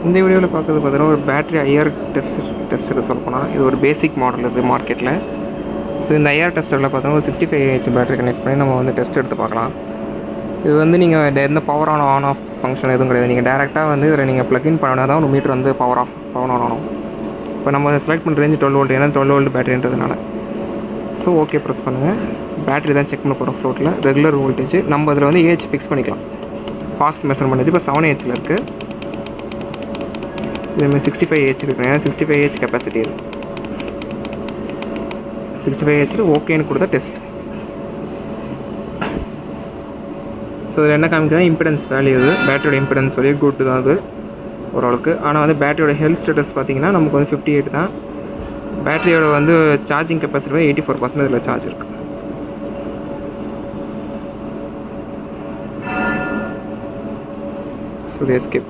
இந்த வீடியோவில் பார்க்குறது பார்த்தீங்கன்னா ஒரு பேட்டரி ஐஆர் டெஸ்டர் சொல்லப்போனால் இது ஒரு பேசிக் மாடல் இது மார்க்கெட்டில். ஸோ இந்த ஐஆர் டெஸ்டரில் பார்த்தோன்னா ஒரு 65Ah பேட்டரி கனெக்ட் பண்ணி நம்ம வந்து டெஸ்ட் எடுத்து பார்க்கலாம். இது வந்து நீங்கள் எந்த பவர் ஆன் ஆஃப் ஃபங்க்ஷன் எதுவும் கிடையாது. நீங்கள் டேரெக்டாக வந்து இதில் நீங்கள் ப்ளக்இன் பண்ணால் தான் ஒரு மீட்டர் வந்து பவர் ஆன் ஆகும். இப்போ நம்ம செலக்ட் பண்ணுற ரேஞ்சு 12 வோல்ட், ஏன்னா 12 வோல்ட் பேட்டரின்றதுனால. ஸோ ஓகே ப்ரெஸ் பண்ணுங்கள். பேட்டரி தான் செக் பண்ண போகிறோம் ஃப்ளோட்டில். ரெகுலர் வோல்டேஜ் நம்ம இதில் வந்து ஏஹெச் ஃபிக்ஸ் பண்ணிக்கலாம். ஃபாஸ்ட் மெஷர்மெண்ட் இப்போ 7Hல் இருக்குது. இதுமாதிரி 65Ah இருக்குது. ஏன்னா 65Ah கெப்பாசிட்டி இருக்குது. 65Hல் ஓகேன்னு கொடுத்தா டெஸ்ட். ஸோ இதில் என்ன காமிக்குதுன்னா இம்பிடன்ஸ் வேல்யூ, இது பேட்டரியோட இம்பிடன்ஸ் வேல்யூ குட் தான் அது ஓரளவுக்கு. ஆனால் வந்து பேட்டரியோட ஹெல்த் ஸ்டேட்டஸ் பார்த்தீங்கன்னா நமக்கு வந்து 58 தான். பேட்டரியோட வந்து சார்ஜிங் கெப்பாசிட்டி 84% இதில் சார்ஜ் இருக்குது. So escape